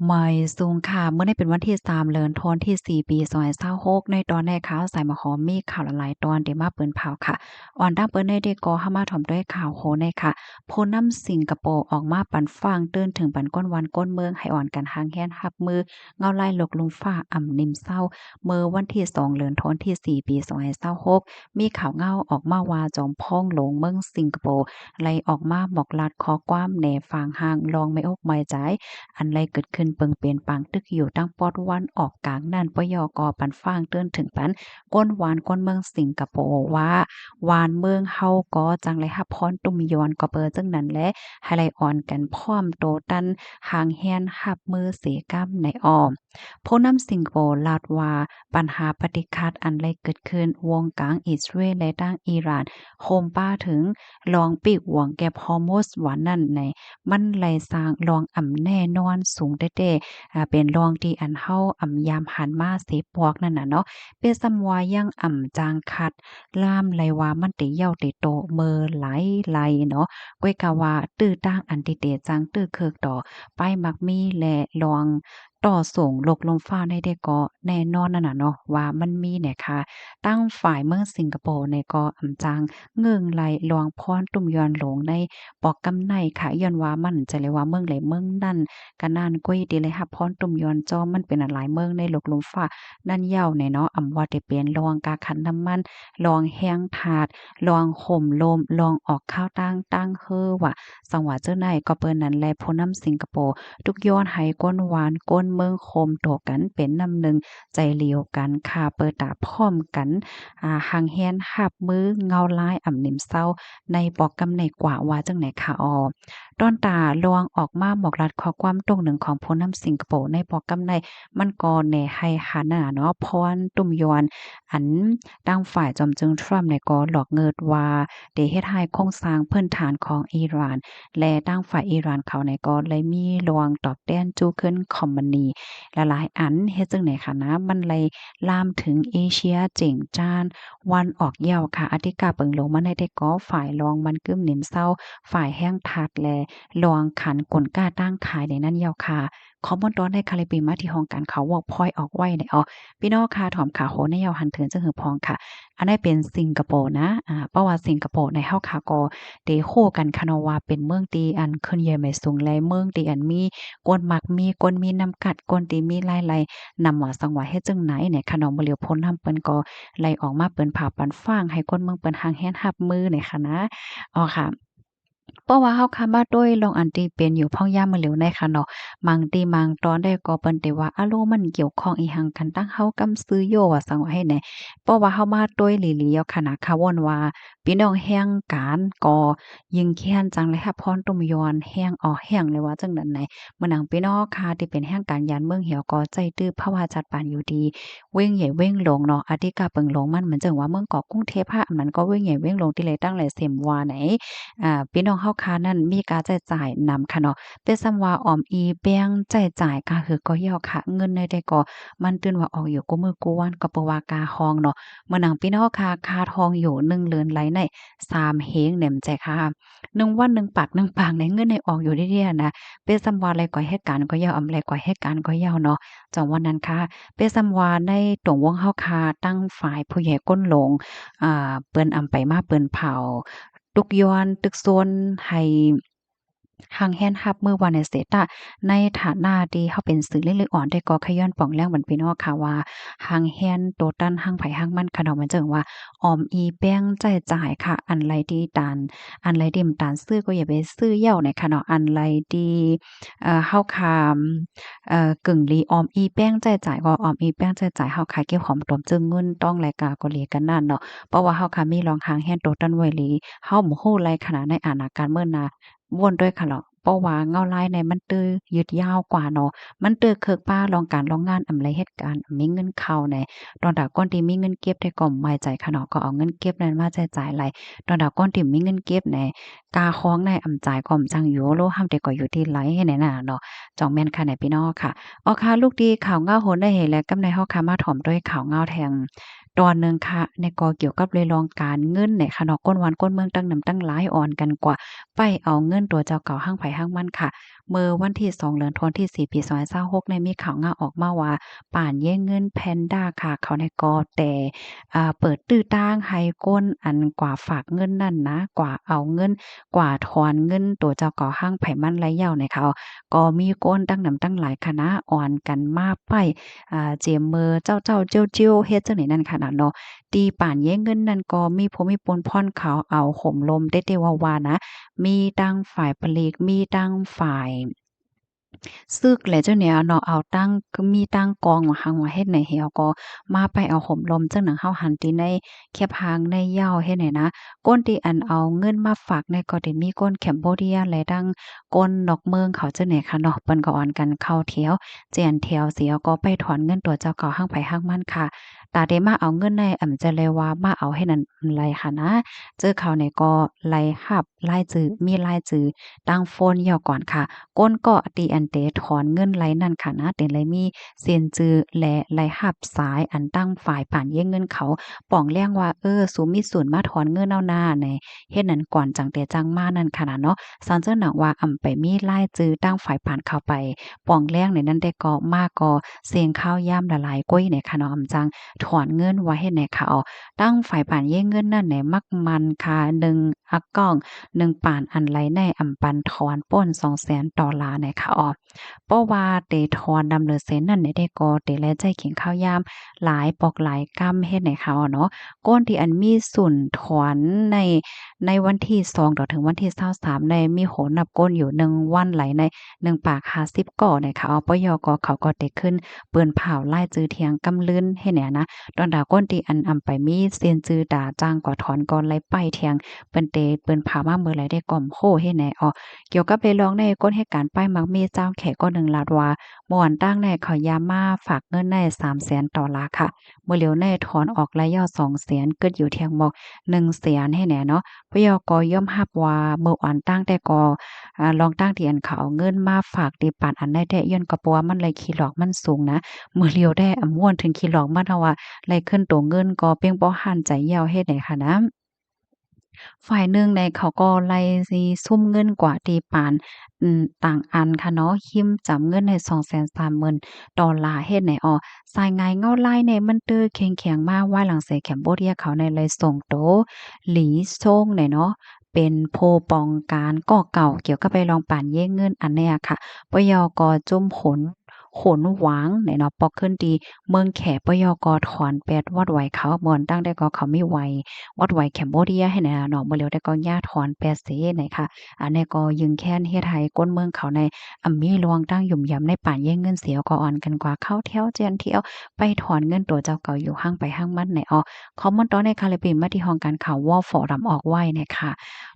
ไม่สูงค่ะเมื่อได้เป็นวันที่3เดือนธันวาคมที่4ปี2026ในตอนแรกข่าวสายมาขอมีข่าวหลายๆตอนที่มาเปิ้นเผาค่ะอ่อนดังเปิ้นได้ก็เข้ามาถ่อมด้วยข่าวโหนค่ะผู้นำสิงคโปร์ออกมาปันฟ้างตื่นถึงปันก้นวันก้นเมืองให้อ่อนกันหางแฮนรับมือเงาไล่ลกลุมฟ้าอ่ำนิ่มเศร้าเมื่อวันที่2เดือนธันวาคมที่4ปี2026มีข่าวเงาออกมาว่าจอมพ้องหลงเมืองสิงคโปร์ไล่ออกมาบอกลัดขอความแหน่ฟางห่างลองไม่อกไม่ใจ อันไรเกิดขึ้นเปิงเปลี่ยนปางตึกอยู่ตั้งปอดวันออกกลางนั่นปยกปันฟ้างเตือนถึงปันก้นหวานก้นเมืองสิงคโปร์ว่าหวานเมืองเฮาก็จังไรฮับพรตุ่มยอนก็เปิดจังนั้นแหละให้ไลออนกันพร้อมโตตันหางแฮนหับมือเสกำในอ้อมผู้นำสิงคโปร์ลาดว่าปัญหาปฏิคัดอันไรเกิดขึ้นวงกลางอิสราเอลและตั้งอิหร่านโคมป้าถึงลองปีกหวงแกบฮอร์โมสหวานนั่นใน มันไหลสร้างรองอ่ำแน่นอนสูงเด้ๆเป็นรองที่อันเฮาอ่ำยามหันมาเสปอกนั่นน่ะเนาะเป็นซำว่ายังอ่ำจางคัดล่ามไหลว่ามันติเหี่ยวติโตเมอไหลเนาะก้อยกะว่าตื้อตั้งอันติเตจังตื้อเคิกต่อไปมักมีและลองต่อส่งลกลมฟ้าได้ก็แน่นอนนั่นน่ะเนาะว่ามันมีเนี่ยค่ะตั้งฝ่ายเมืองสิงคโปร์ในก็อ่ำจางเงิงไหลลวงพรตุ่มยอนหลงใน ปอกกำไนค่ะย้อนว่ามันจะเลยว่าเมืองไหลเมืองนั่นก็นานก้อยดีเลยค่ะพรตุ่มยอนจอมันเป็นหลายเมืองในโลกลมฟ้านั่นยาวในเนาะอำว่าได้เป็นลองกาขันน้ำมันลองแห้งถาดลองห่มลมลองออกข้าวตั้งเฮ้อว่าสังหวะเจ้าไหนก็เปิ้นนั้นแลผู้นำสิงคโปร์ทุกย้อนให้ก้นหวานก้นเมืองโคมโตกันเป็นน้ำหนึ่งใจเลียวกันค่ะเปิดตาพร้อมกันหางแฮนหับมือเงาลายอ่ำนิ่มเศร้า ในปอกกำในกว่าว่าจังไหนค่ะต้นตาลวงออกมาบอกรัดข้อความตรงหนึ่งของผู้นำสิงคโปร์ในปอกกำในมันก็แหน่ให้หันน่ะเนาะพรตุ่มยวนอันตั้งฝ่ายจอมจึงทรัมป์เนี่ยก็หลอกเงิดว่าได้เฮ็ดให้โครงสร้างพื้นฐานของอิหร่านและตั้งฝ่ายอิหร่านเขาเนี่ยก็เลยมีลวงตอบแทนจูขึ้นคอมมานีหลายๆอันเฮ็ดจังไหนค่ะนะมันเลยลามถึงเอเชียเจิงจ้าน วันออกเหย้าค่ะอธิกาเปิงลงมาในได้ก็ฝ่ายรองมันกึ้มหนิมเศร้าฝ่ายแห้งทัดแลรองขันกลก้าตั้งขายในนั้นเหย้าค่ะขอบนตอนในคาลิปีมาที่ห้องการเขาวอกพอยออกไว้ในพี่น้องค่ะถอมขาโหในเหย้าหันเถินจังหือพองค่ะอันนี้เป็นสิงคโปร์นะเพราะว่าสิงคโปร์ในเฮาค่ะก็ได้คู่กันคะเนาะว่าเป็นเมืองที่อันขึ้นใหญ่ไม่สูงและเมืองที่อันมีกวนมักมีกวนมีน้ำกัดกวนที่มีหลายๆนำว่าสังว่าเฮ็ดจังไหนเนี่ยคะเนาะบ่เหลียวพ้นนำเปิ้นก็ ไล่ออกมาเปิ้นผ่าปันฟ้างให้คนเมืองเปิ้นหางแฮนรับมือนี่ค่ะนะอ๋อค่ะเพราะว่าเฮาคำว่าด้วยลองอันที่เป็นอยู่พ่องย่ามมื้อเหลียวในค่ะเนาะบางทีบางตอนได้ก็เปิ้นได้ว่าอะโลมันเกี่ยวข้องอีหังกันตั้งเฮากำซื้อโยว่าสังว่าให้แหน่เพราะว่าเฮามาด้วยหลีๆเอาค่ะนะค่ะวนว่าพี่น้องแฮ่งการก็ยิงแค้นจังเลยค่ะพรตุ่มยอนแฮ่งแฮ่งเลยว่าจังนั้นไหนมื้อหนังพี่น้องค่ะที่เป็นแฮ่งการยานเมืองเหี่ยวก็ใจตื้อภาวะจัดปานอยู่ดี เว้งใหญ่เว้งหลงเนาะอาทิกาเปิงหลงมันเหมือนจังว่าเมืองเกาะกรุงเทพอะมันก็เว้งใหญ่เว้งหลงที่เลยตั้งหลายเสมว่าไหนพี่น้องเฮาค้านั้นมีการใช้จ่ายนำค่ะเนาะเป็นส่ำว่าออมอีแบ่งใช้จ่ายก็คือก็ย่อค่ะเงินในได้ก็มันตื่นว่าออกอยู่กูมือกูวันก็เพราะว่ากาฮ้องเนาะมื้อนั้นพี่น้องค่ะค่าทองอยู่1เรือนไหลใน3เฮงแหนมใจค่ะ1วัน1ปาก1ปางในเงินในออกอยู่เรื่อยๆนะเป็นส่ำว่าไรก็เหตุการณ์ก็ยาวอำไรก็เหตุการณ์ก็ยาวเนาะจังวันนั้นค่ะ เปซำว่าในตรงวงเฮาคาตั้งฝ่ายผู้ใหญ่ก้นหลงเปิ้นอำไปมาเปิ้นเผาตุกย้อนตึกซนให้หังแฮ่นรับมือว่าในเสตะในฐานะที่เฮาเป็นสื่อเล็กๆอ่อนได้ก่อขย้อนป่องแรงเหมือนพี่น้องค่ะว่าหังแฮ่นโตตันหังไผหังมันค่ะเนาะมันจังว่าออมอีแป้งใจจ่ายค่ะอันไรที่ตานอันไรที่ตานซื้อก็อย่าไปซื้อเหย้าในค่ะเนาะอันไรที่เฮาคามกึ่งลีออมอีแป้งใจจ่ายก็ออมอีแป้งใจจ่ายเฮาขายเก็บหอมตอมจึงเงินต้องรายกาก็เลกันนั่นเนาะเพราะว่าเฮาค่ะมีรองหางแฮ่นโตตันไว้หลีเฮาบ่ฮู้ไรขนาดในอาณาการเมื่อนาม่วนด้วยค่ะเนาะเพราะว่าเงาลายในมันตื้อยืดยาวกว่าเนาะมันตื้อเคิกป้าลองการลองงานอำไรเฮ็ดการมีเงินเข้าแหน่ตอนดาก้อนที่มีเงินเก็บได้ก็ไม่ใจค่ะเนาะก็เอาเงินเก็บนั้นมาใช้จ่ายหลายตอนดาก้อนที่มีเงินเก็บแหน่กาของในอำจ่ายก็อำจังอยู่โลห้ามแต่ก็อยู่ที่ไหลแหน่น่ะเนาะจ้องแม่นค่ะแหน่พี่น้องค่ะ ค่ะลูกดีข่าวเงาโหนได้เห็นและกำในเฮาค่ะมาถ่อมด้วยข่าวเงาแทง ตอนหนึ่งค่ะในก็เกี่ยวกับเรื่องรองการเงินเนี่ยค่ะเนาะก้นวันก้นเมืองตั้งนำตั้งหลายอ่อนกันกว่าไปเอาเงินตัวเจ้าเก่าห้างไผห้างมันค่ะเมื่อวันที่2เดือนธันวาคมที่4ปี2026เนี่ยมีข่าวงาออกมาว่าป่านแย่งเงินแพนด้าค่ะเขาในก็แต่เปิดตื้อต้างให้ก้นอันกว่าฝากเงินนั่นนะกว่าเอาเงินกว่าถอนเงินตัวเจ้าเก่าห้างไผมันระยะเนี่ยค่ะก็มีก้นตั้งนำตั้งหลายคณะอ่อนกันมาไปเจียมมือเจ้าเจี้ยวๆเฮ็ดจังได๋นั่นขนาดเนาะ ตีป่านแย่งเงินนั่นก็มีผู้มีปนพ่อนเขาเอาห่มลมเต๊ะๆวาๆนะมีตั้งฝ่ายปลีกมีตั้งฝ่ายซึกแหละเจ้าเนี่ยเนาะเอาตั้งคือมีตั้งกองว่าหังว่าเฮ็ดไหนเหี่ยวก็มาไปเอาห่มลมจังหนังเฮาหันติในแคบหางในเหย้าเฮ็ดไหนนะก้นที่อันเอาเงินมาฝากในก็ได้มีก้นแคมโบเดียและดังก้นนอกเมืองเขาเจ้าเนี่ยค่ะเนาะเปิ้นก็อ่อนกันเข้าเที่ยวเจียนเที่ยวเสียก็ไปถอนเงินตัวเจ้าเก่าหั้งไผหั้งมันค่ะ ตาเดมาเอาเงินในจะเลยว่ามาเอาให้นั่นไรค่ะนะเจอเขาเนี่ยก็ไล่หับไล่จื้อมีไล่จื้อตั้งโฟนย่อก่อนค่ะก้นก็ตีอันเตถอนเงินไรนั่นค่ะนะเต็นเลยมีเซียนจื้อและไล่หับสายอันตั้งฝ่ายป่านแย่งเงินเขาป้องแล้งว่าสูมีส่วนมาถอนเงินเอาหน้าในเฮ็ดนั้นก่อนจังแต่จังมานั่นค่ะนะเนาะซันเจ้าหนังว่าไปมีไล่จื้อตั้งฝ่ายป่านเข้าไปป้องแล้งในนั้นได้ก็มาก็เสียงข้าวย่ำละลายก้อยในค่ะเนาะจัง ถอนเงินไว้ให้แหน่ค่ะอ๋อตั้งฝ่ายป่านเย้งเงินนั่นแหน่มักมันค่ะ1อักก้อง1ป่านอันไหลในปันถอนป่น$200,000ในค่ะอ๋อเพราะว่าเตถอนดำเนินเส้นนั่นได้ก็เตแลใจเขียงข้าวยามหลายปอกหลายกำเฮ็ดให้เขาอะเนาะก้นที่อันมีส่วนถอนในวันที่2ต่อถึงวันที่23ในมีโหนนับก้นอยู่1วันไหลใน1ปาก50ก่อเนี่ยค่ะอ๋อปยก็เขาก็ได้ขึ้นเปิ้นเผาไล่จื้อเทียงกำลืนให้แหน่นะ ดอนดาก้นตีอันไปมีเซียนจือดาจ้างกว่าถอนก่อนไลไปเทียงเปิ้นเตเปิ้นพามาเมื่อไรได้ก่อมโคเฮ็ดแหน่อ้อเกี่ยวกับไปลองในก้นเหตุการณ์ป้ายมักมีเจ้าแขกก็1ลาดว่าเมื่อวันตั้งในเขายามาฝากเงินใน$300,000ค่ะเมื่อเหลียวในถอนออกระยะ200,000เกิดอยู่เทียงหมอก100,000ให้แหน่เนาะพยกย่อมรับว่าเมื่อวันตั้งแต่ก็ลองตั้งที่อันเขาเอาเงินมาฝากที่ปานอันได้แท้ย้อนก็เพราะว่ามันเลยขี้หลอกมันสูงนะเมื่อเลียวได้ม่วนถึงขี้หลอกมันเฮาว่า ไล่ขึ้นตัวเงินก็เพียงบ่หันใจเหี่ยวเฮ็ดให้ค่ะนะฝ่ายหนึ่งในเขาก็ไล่สิซุ่มเงินกว่าตีปานต่างอันค่ะเนาะหิ้มจำเงินให้$230,000เฮ็ดให้อ้อสายงายเงาลายในมันเตอแข็งๆมาว่าหลังใส่แคมโบเดียเขาในเลยส่งโตหลีซ่งเนี่ยเนาะเป็นโพปองการก่อเก่าเกี่ยวกับไปลองป่านเย้งเงินอันเนี้ยค่ะปยกจุ่มขนหวางเนี่ยเนาะปอกขึ้นดีเมืองแขปยกถอนแปดวัดไหวเขาม่วนตั้งได้ก็เขาไม่ไหววัดไหวแคมโบเดียให้แน่เนาะบ่แล้วได้ก็ย่าถอนแปดเสไหนค่ะอันนี้ก็ยึงแค้นเฮ็ดให้ก้นเมืองเขาในมีรวงตั้งหยุ่มยำในป่านแย่งเงินเสียก็อ่อนกันกว่าเข้าแถวเจียนเที่ยวไปถอนเงินตัวเจ้าเก่าอยู่ห้างไปห้างมันในคอมเมนต์ตอนในคาลิปินมาที่ห้องการข่าววอฟอรำออกไว้เนี่ยค่ะ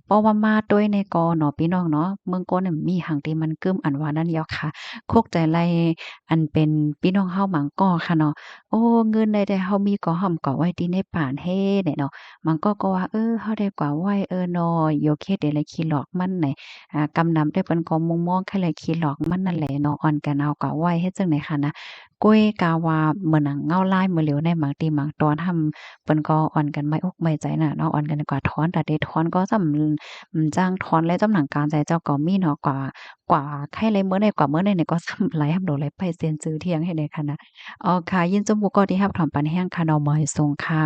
เพราะว่ามาด้วยในกอเนาะพี่น้องเนาะเมืองโกนมีหังที่มันกึ้มอันว่านั่นเดียวค่ะโคกใจไล่ อันเป็นพี่น้องเฮาหมังก้อค่ะเนาะโอ้เงินใดๆเฮามีก็ห้อมก็ไว้ติในป่านเฮ้เนี่ยเนาะมันก็ว่าเฮาได้กว่าไว้เนาะโยเคเดะเลยขี้หลอกมันไหนกำนำได้เปิ้นก็มุงมองแค่เลยขี้หลอกมันนั่นแหละเนาะอ่อนกันเอาก็ไว้เฮ็ดจังได๋ค่ะนะก้วยกาว่าเหมือนหนังเงาลายมื้อเหลียวในบางทีบางตอนทำเปิ้นก็อ่อนกันไม่อกไม่ใจน่ะเนาะอ่อนกันกว่าถอนแต่ได้ถอนก็ส่ำจ้างถอนและจำหนังการใจเจ้าก็มีเนาะกว่าใครเลยเมื่อใดกว่าเมื่อใดเนี่ยก็ซ้ำหลายหำโดหลายไปเซียนจื้อเที่ยงให้ได้ค่ะนะอ๋อค่ะยินจมูกก็ที่รับถอมปันแห้งค่ะเนาะมื้อให้ส่งค่ะ